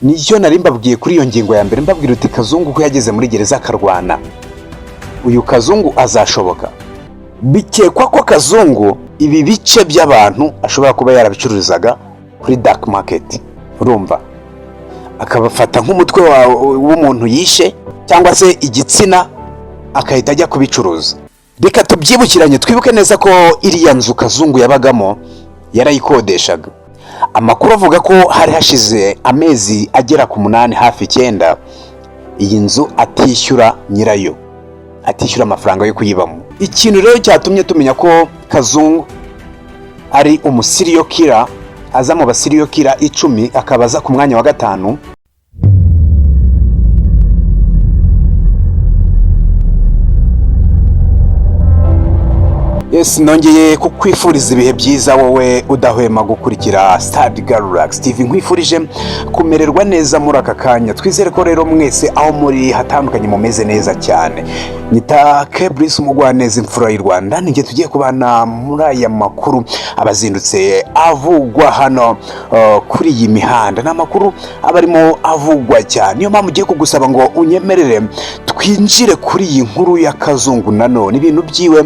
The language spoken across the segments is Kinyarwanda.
nicyo nari mbabwiye kuri iyo ngingo ya mbere, mbabwira uti Kazungu ko yageze muri gereza akarwana, uyu Kazungu azashoboka. Bikekwa ko Kazungu ibi bice by'abantu ashobora kuba yarabicururizaga kuri dark market, urumva, akabafata nk'umutwe w'umuntu yishe cyangwa se igitsina akahita ajya kubicuruza. Reka tubyibukiranye, twibuke neza ko iriya nzu Kazungu yabagamo yarayikodeshaga. Amakuru avuga ko hari hashize amezi agera ku 8 hafi 9 iyi nzu atishyura nyirayo, atishyura amafaranga yo kuyibamo. Ikintu rero cyatumye tumenya ko Kazungu ari umusiriyo killer, aza mu basiriyo killer 10 akabaza ku mwanya wa 5. Yes, nongeye kukwifuriza ibihe byiza wowe udahwema gukurikira Study Galaxy TV. Nkwifurije kumererwa neza muri aka kanya. Twizere ko rero mwese aho muri hatandukanye mumeze neza cyane. Nita Kebris umugwaneza imfura y'u Rwanda, ninge tugiye kubana muri aya makuru abazindutse avugwa hano kuri iyi mihanda. Na makuru abarimo avugwa cyane. Niyo mpamvu ugiye kugusaba ngo unyemerere twinjire kuri iyi nkuru ya Kazungu. Nanone ibintu byiwe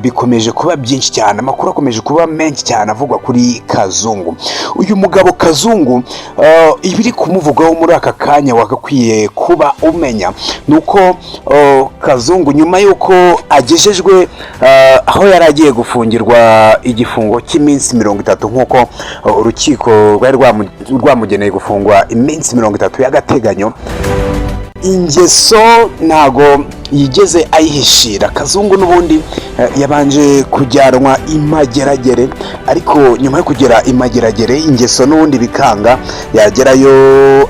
bikomeje kuba byinshi cyane, amakuru akomeje kuba menshi cyane avugwa kuri Kazungu. Uyu mugabo Kazungu ibiri kumuvugaho muri aka kanya wagakwiye kuba umenya nuko Kazungu nyuma yuko agejejwe aho yari agiye gufungirwa igifungo cy'iminsi 30 nkuko urukiko rwari rwamugeneye gufungwa iminsi 30 y'agateganyo, ingeso ntago yigeze ayihishira. Kazungu n'ubundi yabanje kujyanwa imageragere, ariko nyuma yo kugera imageragere ingeso n'ubundi bikanga, yagerayo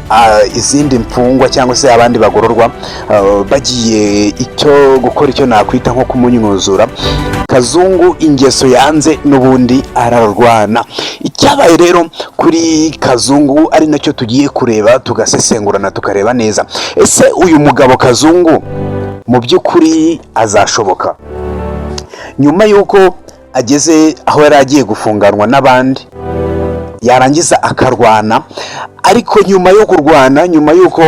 izindi mfungwa cyangwa se abandi bagororwa bagiye icyo gukora icyo nakwita nko kumunyuzura. Kazungu ingeso yanze n'ubundi ararwana. Icyabaye rero kuri Kazungu ari nacyo tugiye kureba, tugasesengurana tukareba neza, ese uyu mugabo Kazungu mu by'ukuri azashoboka nyuma yuko ageze aho yari agiye gufunganwa n'abandi, yarangiza akarwana. Ariko nyuma yo kurwana, nyuma yuko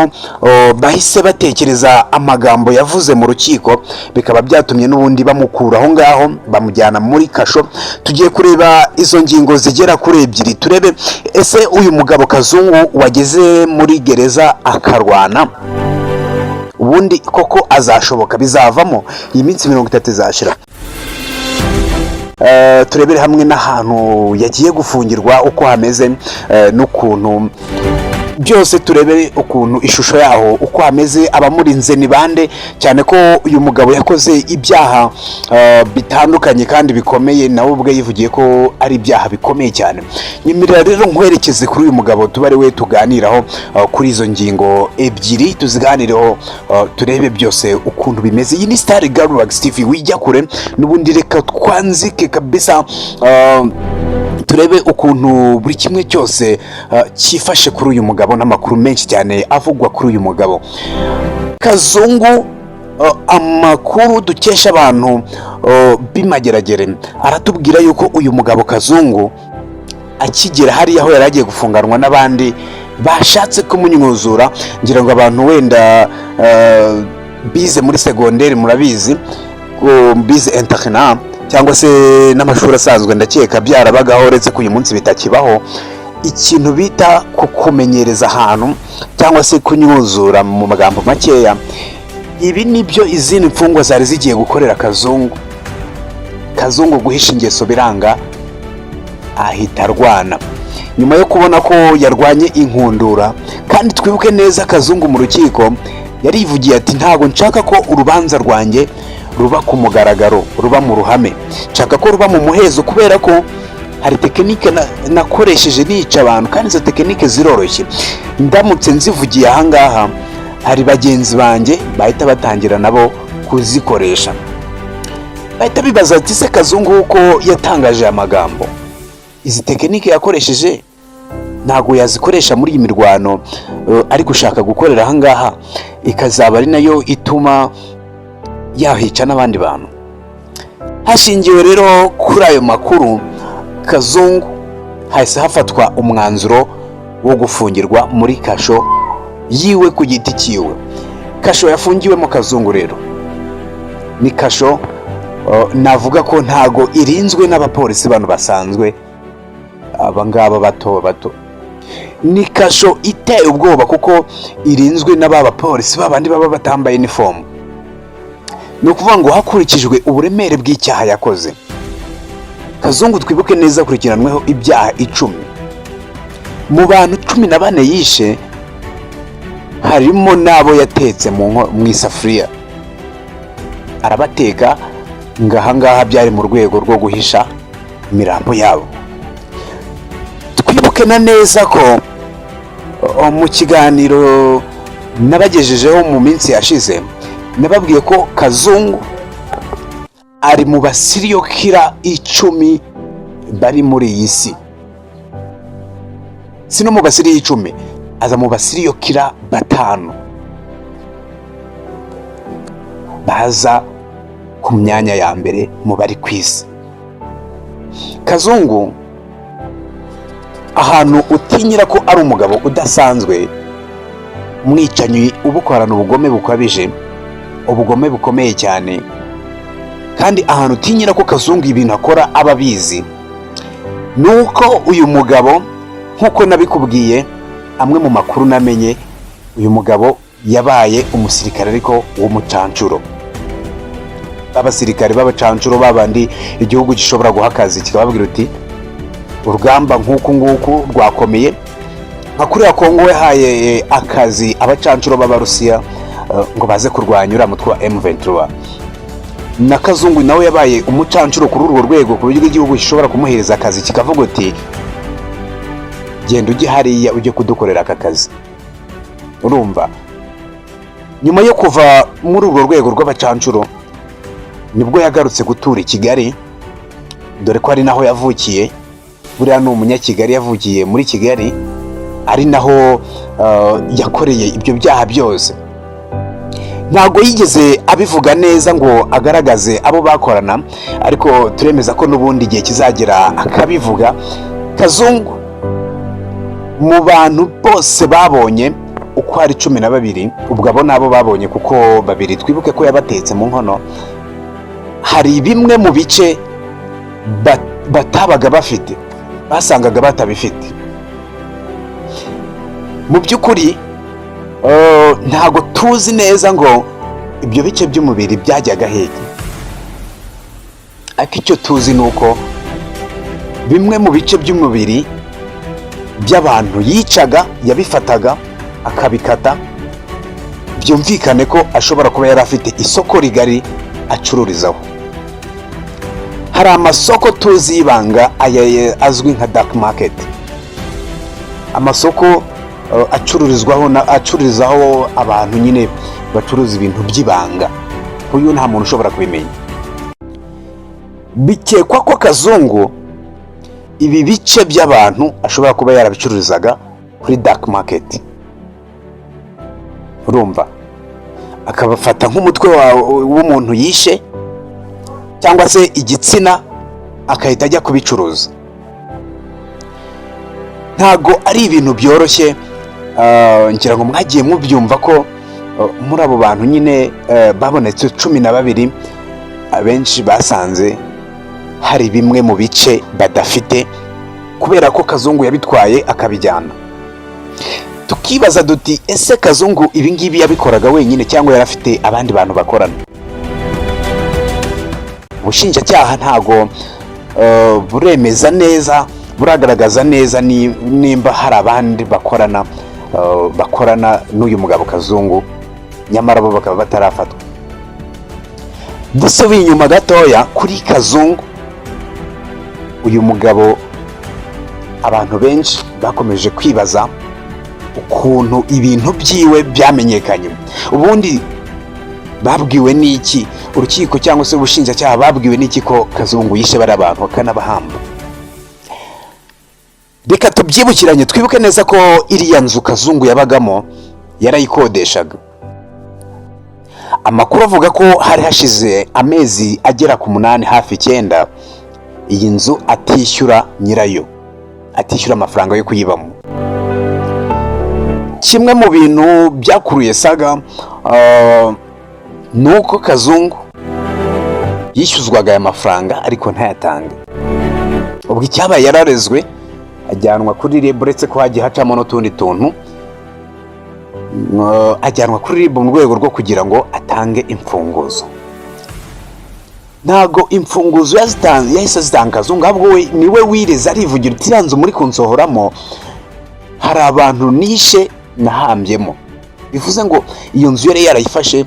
bahise batekereza amagambo yavuze mu rukiko, bikaba byatumye n'ubundi bamukura aho ngaho bamujyana muri kasho. Tugiye kureba izo ngingo zigera kuri 2, turebe ese uyu mugabo Kazungu wageze muri gereza akarwana ubundi koko azashoboka, bizavamo iyi minsi 30 izashira. Turebere hamwe n'ahantu yagiye gufungirwa uko hameze n'ukuntu byose, turebe ukuntu ishusho yaho uko hameze, abamurinze ni bande, cyane ko uyu mugabo yakoze ibyaha bitandukanye kandi bikomeye, nawe ubwe yivugiye ko ari ibyaha bikomeye cyane. Nyemerera rero nkwerekeze kuri uyu mugabo tuba ari we tuganiraho kuri izo ngingo 2, tuziganireho turebe byose ukuntu bimeze. Iyi ni Study Galaxy TV, wijya kure n'ubundi reka twanzike kabisa, turebe ukuntu buri kimwe cyose cyifashe kuri uyu mugabo n'amakuru menshi cyane avugwa kuri uyu mugabo Kazungu. Amakuru dukesha abantu bimageragere aratubwira yuko uyu mugabo Kazungu akigera hariya aho yari agiye gufunganwa n'abandi bashatse kumunyuzura. Ngira ngo abantu wenda bize muri segonderi murabizi bize internat cyangwa se n'amashuri asanzwe, ndakeka byarabagaho, uretse ko uyu munsi bitakibaho, ikintu bita kukumenyereza ahantu cyangwa se kunyuzura mu magambo makeya. Ibi nibyo izindi mfungwa zari zigiye gukorera Kazungu. Kazungu guhisha ingeso biranga, ahita arwana. Nyuma yo kubona ko yarwanye inkundura, kandi twibuke neza Kazungu mu rukiko yarivugiye ati ntago nshaka ko urubanza rwanjye ruba ku mugaragaro, ruba mu ruhame, nshaka ko ruba mu muhezo, kubera ko hari tekinike nakoresheje nica abantu, kandi izo tekinike ziroroshye. Ndamutse nzivugiye ahangaha hari bagenzi banjye bahita batangira nabo kuzikoresha, bahita bibaza ati se Kazungu uko yatangaje amagambo, izi tekinike yakoresheje ntago yazikoresha muri iyi mirwano ari gushaka gukorera ahangaha, ikazaba ari nayo ituma yahica n'abandi bantu. Hashingiwe rero kuri ayo makuru, Kazungu hahise hafatwa umwanzuro wo gufungirwa muri kasho yiwe ku giti cyiwe. Kasho yafungiwemo Kazungu rero ni kasho navuga ko ntago irinzwe n'abapolisi bano basanzwe abangaba bato. Ni kasho iteye ubwoba kuko irinzwe n'abapolisi babandi baba batambaye uniform. Ni ukuvuga ngo hakurikijwe uburemere bw'icyaha yakoze, Kazungu twibuke neza akurikiranweho ibyaha 10. Mu bantu 14 yishe harimo nabo yatetse mu isafuriya, arabateka ngaha byari mu rwego rwo guhisha imirambo yabo. Twibuke na neza ko mu kiganiro nabagejejeho mu minsi yashize nababwiye ko Kazungu ari mu basiriyo kira 10 bari muri iyi si. Sino mu basiriyo 10, aza mu basiriyo kira 5 baza ku myanya ya mbere mu bari kwisi. Kazungu ahantu utinyira ko ari umugabo udasanzwe, mwicanyi ubukorana ubugome bukabije, ubugome bukomeye cyane, kandi ahantu utinyira ko Kazungu ibintu akora ababizi, nuko uyu mugabo nkuko nabikubwiye amwe mu makuru namenye, uyu mugabo yabaye umusirikare ariko w'umucancuro. Abasirikare b'abacancuro babandi igihugu gishobora guha akazi kikababwira uti urugamba nk'uku nguku rwakomeye, nka kuriya Kongo yahaye akazi abacancuro b'Abarusiya ngo baze kurwanya uriya mutwe wa M23. Na Kazungu nawe yabaye umucancuro kuri urwo rwego ku buryo igihugu gishobora kumuhereza akazi kikavuga uti genda ujye hariya ujye kudukorera aka kazi. Urumva, nyuma yo kuva muri urwo rwego rw'abacancuro nibwo yagarutse gutura i Kigali, dore ko ari naho yavukiye. Buriya ni umunyakigali, yavukiye muri Kigali, ari naho yakoreye ibyo byaha byose. Ntabwo yigeze abivuga neza ngo agaragaze abo bakorana, ariko turemeza ko n'ubundi igihe kizagera akabivuga. Kazungu mu bantu bose babonye uko ari 12, ubwo abo nabo babonye kuko 2 twibuke ko yabatetse mu nkono, hari bimwe mu bice batabaga bafite, basangaga batabifite. Mu by'ukuri ntago tuzi neza ngo ibyo bice by'umubiri byajyaga hehe, ariko icyo tuzi ni uko bimwe mu bice by'umubiri by'abantu yicaga yabifataga akabikata. Byumvikane ko ashobora kuba yari afite isoko rigari acururizaho. Hari amasoko tuzi y'ibanga azwi nka dark market, amasoko acururizaho abantu nyine bacuruza ibintu by'ibanga. Uyu nta muntu ushobora kubimenya. Bikekwa ko Kazungu ibi bice by'abantu ashobora kuba yarabicururizaga kuri dark market. Urumva, akabafata nk'umutwe w'umuntu yishe cyangwa se igitsina akahita ajya kubicuruza. Ntago ari ibintu byoroshye. Ngira ngo mwagiye mubyumva ko muri abo bantu nyine babonetse 12, abenshi basanze hari bimwe mu bice badafite, kubera ko Kazungu yabitwaye akabijyana. Tukibaza duti ese Kazungu ibi ngibi yabikoraga wenyine cyangwa yarafite abandi bantu bakorana? Ubushinjacyaha ntago buremeza neza, buragaragaza neza nimba hari abandi bakorana n'uyu mugabo Kazungu, nyamara bo bakaba batarafatwa. Dusubiye inyuma gatoya kuri Kazungu, uyu mugabo abantu benshi bakomeje kwibaza ukuntu ibintu byiwe byamenyekanye. Ubundi babwiwe n'iki urukiko cyangwa se ubushinjacyaha, babwiwe n'iki ko Kazungu yishe bari abantu akanabahamba? Reka tubyibukiranye, twibuke neza ko iriya nzu Kazungu yabagamo yarayikodeshaga. Amakuru avuga ko hari hashize amezi agera ku 8 hafi 9 iyi nzu atishyura nyirayo, atishyura amafaranga yo kuyibamo. kimwe mu bintu byakuruye saga ni uko Kazungu yishyuzwaga aya mafaranga ariko ntayatange. ubwo icyabaye yararezwe ajyanwa kuri RIB, uretse ko hagiye hacamo n'utundi tuntu, ajyanwa kuri RIB mu rwego rwo kugira ngo atange imfunguzo. Ntago imfunguzo yahise azitanga Kazungu, ahubwo we niwe wireze arivugira uti iranzu muri kunsohoramo hari abantu nishe nahambyemo. bivuze ngo iyo nzu yari yarayifashe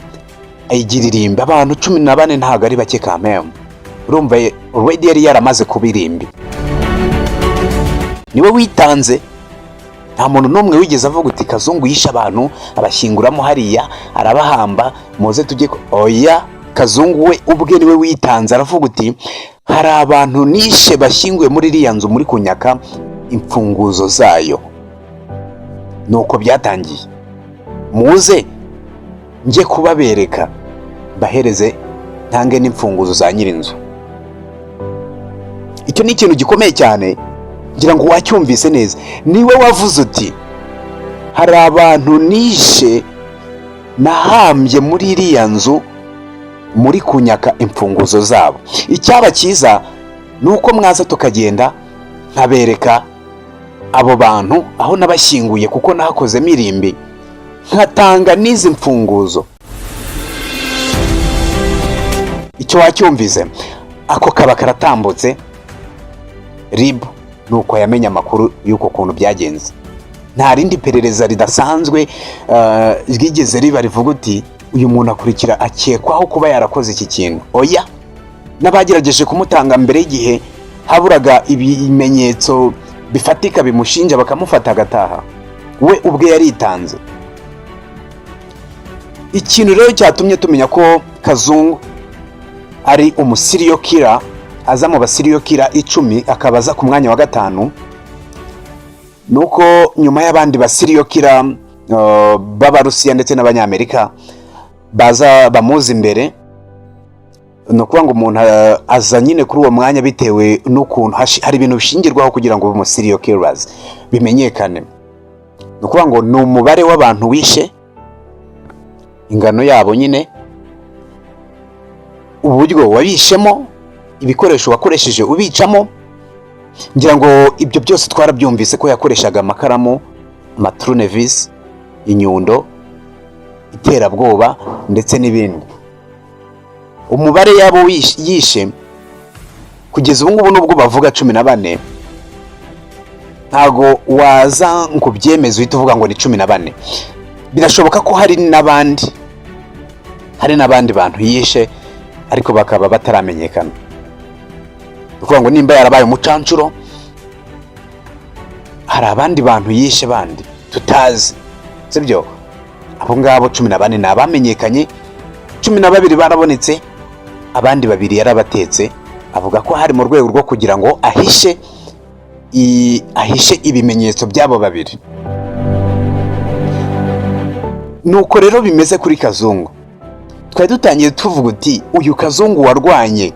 ayigira irimbi, abantu 14 ntago ari bake kameme. urumva already yari yaramaze kubirimbi, niwe witanze. nta muntu n'umwe wigeze avuga uti Kazungu yishe abantu abashyinguramo hariya arabahamba muze tujye. oya, Kazungu we ubwe niwe witanze, aravuga uti hari abantu nishe bashyinguye muri iriya nzu muri kunyaka imfunguzo zayo. nuko byatangiye, muze njye kubabereka bahereze ntange n'imfunguzo za nyirinzu. icyo ni ikintu gikomeye cyane, ngira ngo wacyumvise neza. niwe wavuze uti hari abantu nishe nahambye muri iriya nzu muri kunyaka imfunguzo zabo. icyaba cyiza ni uko mwaza tukagenda nkabereka abo bantu aho nabashyinguye, kuko nahakozemo irimbi, nkatanga n'izi mfunguzo. icyo wacyumvise, ako kaba karatambutse. RIB nuko yamenye amakuru y'uko kuntu byagenze. nta rindi perereza ridasanzwe ryigeze riba rivuga uti uyu muntu akurikira akekwaho kuba yarakoze iki kintu. oya, n'abagerageje kumutanga mbere y'igihe haburaga ibimenyetso bifatika bimushinja bakamufata agataha, we ubwe yaritanze. ikintu rero cyatumye tumenya ko Kazungu ari umusiriyo killer, aza mu basiriyo killer 10 akabaza ku mwanya wa 5, nuko nyuma y'abandi basiriyo killer b'Abarusiya ndetse n'Abanyamerika baza bamuzi imbere, nukuvuga ngo umuntu aza nyine kuri uwo mwanya bitewe n'ukuntu hari ibintu bishingirwaho kugira ngo umusiriyo killers bimenyekane. nukuvuga ngo ni umubare w'abantu wishe, ingano yabo nyine, uburyo wabishemo, ibikoresho wakoresheje ubicamo. ngira ngo ibyo byose twarabyumvise ko yakoreshaga amakaramu, amaturnevis, inyundo, iterabwoba ndetse n'ibindi. umubare yabo yishe kugeza ubu ngubu nubwo bavuga 14, ntago waza ngo byemeze uhita uvuga ngo ni 14. birashoboka ko hari n'abandi bantu yishe ariko bakaba bataramenyekana. ukuvuga ngo nimba yarabaye umucancuro, hari abandi bantu yishe bandi tutazi, sibyo? abo ngabo 14 ni abamenyekanye, 12 barabonetse, abandi 2 yarabatetse. avuga ko hari mu rwego rwo kugira ngo ahishe ibimenyetso by'abo 2. nuko rero bimeze kuri Kazungu. twari dutangiye tuvuga uti uyu Kazungu warwanye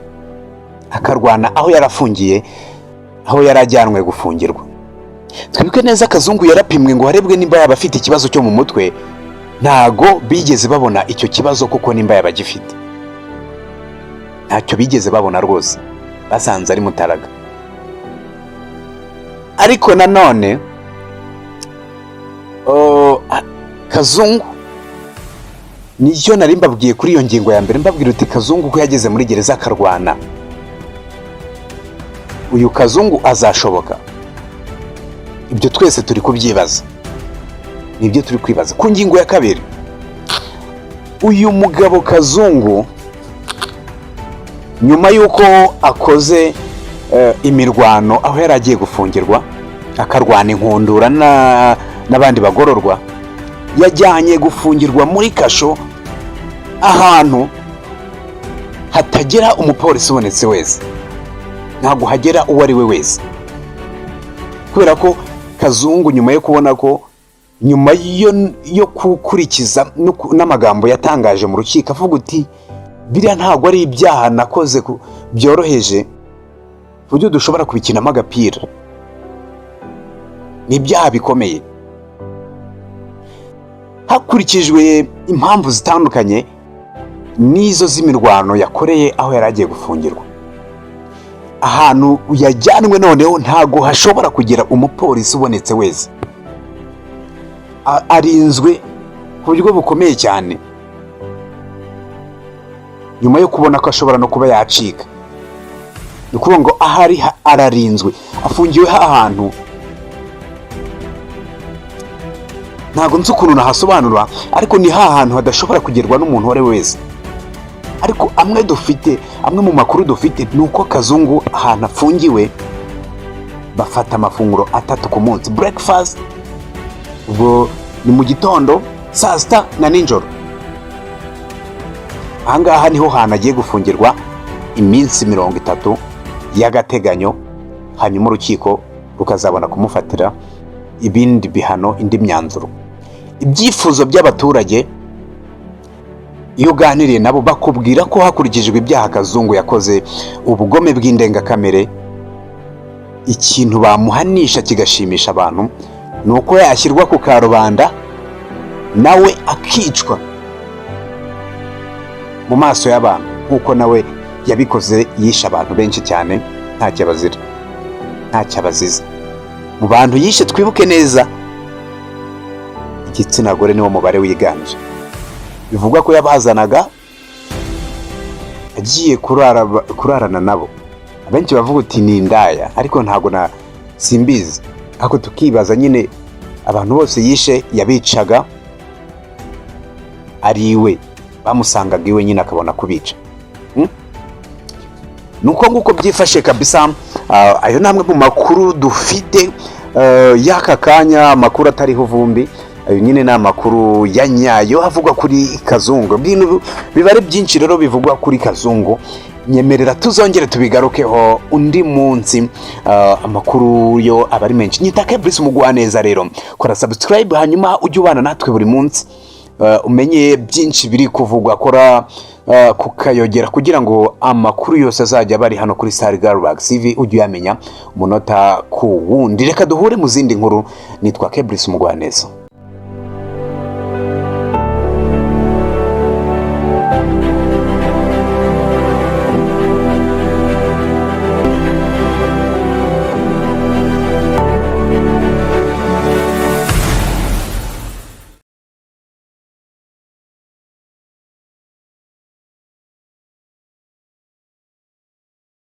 akarwana aho yarafungiye, aho yarajyanwe gufungirwa. twibuke neza Kazungu yarapimwe ngo harebwe nimba yaba afite ikibazo cyo mu mutwe. ntago bigeze babona icyo kibazo, kuko nimba yaba gifite ntacyo bigeze babona rwose, basanze ari mutaraga. ariko nanone Kazungu nicyo nari mbabwiye kuri iyo ngingo ya mbere, mbabwira uti Kazungu ko yageze muri gereza akarwana, uyu Kazungu azashoboka? ibyo twese turi kubyibaza, nibyo turi kwibaza. ku ngingo ya 2, uyu mugabo Kazungu nyuma y'uko akoze imirwano aho yari agiye gufungirwa, akarwana inkundura n'abandi bagororwa, yajyanye gufungirwa muri kasho ahantu hatagera umupolisi ubonetse wese, ntabwo hagera uwo ari we wese. kubera ko Kazungu nyuma yo kubona ko nyuma yo gukurikiza n'amagambo yatangaje mu rukiko avuga uti biriya ntabwo ari ibyaha nakoze byoroheje buryo dushobora kubikinamo agapira, ni ibyaha bikomeye. hakurikijwe impamvu zitandukanye n'izo z'imirwano yakoreye aho yari agiye gufungirwa. Ahantu yajyanwe noneho ntago hashobora kugira umupolisi ubonetse wese, arinzwe ku buryo bukomeye cyane, nyuma yo kubona ko ashobora no kuba yacika. Ni ukuvuga ngo ahari ararinzwe, afungiwe ahantu ntago nzi ukuntu nahasobanura, ariko ni hantu hadashobora kugerwa n'umuntu uwo ari we wese. Ariko amwe mu makuru dufite ni uko Kazungu ahantu afungiwe bafata amafunguro 3 ku munsi, breakfast ubwo ni mu gitondo, saa sita na nijoro. Ahangaha niho hantu agiye gufungirwa iminsi 30 y'agateganyo, hanyuma urukiko rukazabona kumufatira ibindi bihano, indi myanzuro. Ibyifuzo by'abaturage iyo uganiriye nabo bakubwira ko hakurikijwe ibyaha Kazungu yakoze, ubugome bw'indengakamere, ikintu bamuhanisha kigashimisha abantu ni uko yashyirwa ku karubanda nawe akicwa mu maso y'abantu, nk'uko nawe yabikoze, yishe abantu benshi cyane ntacyo abazira, ntacyo abaziza. Mu bantu yishe twibuke neza, igitsina gore niwo mubare wiganje. Bivugwa ko yabazanaga agiye kurarana nabo. Abenshi bavuga uti ni indaya, ariko ntago simbizi. Ako tukibaza nyine abantu bose yishe yabicaga ari iwe, bamusangaga iwe nyine akabona kubica. Nuko nguko byifashe kabisa. Ayo namwe mu makuru dufite y'aka kanya, amakuru atariho vumbi. Ayo nyine ni amakuru ya nyayo avugwa kuri Kazungu. Bibare byinshi rero bivugwa kuri Kazungu, nyemerera tuzongere tubigarukeho undi munsi. Amakuru yo abari menshi. Nyita Kebrice Umugwaneza rero, kora subscribe hanyuma ujye ubana natwe buri munsi, umenye byinshi biri kuvugwa. Kora kukayogera kugira ngo amakuru yose azajya bari hano kuri Salgarback TV ujye uyamenya umunota ku wundi. Reka duhure mu zindi nkuru. Nitwa Kebrice Umugwaneza.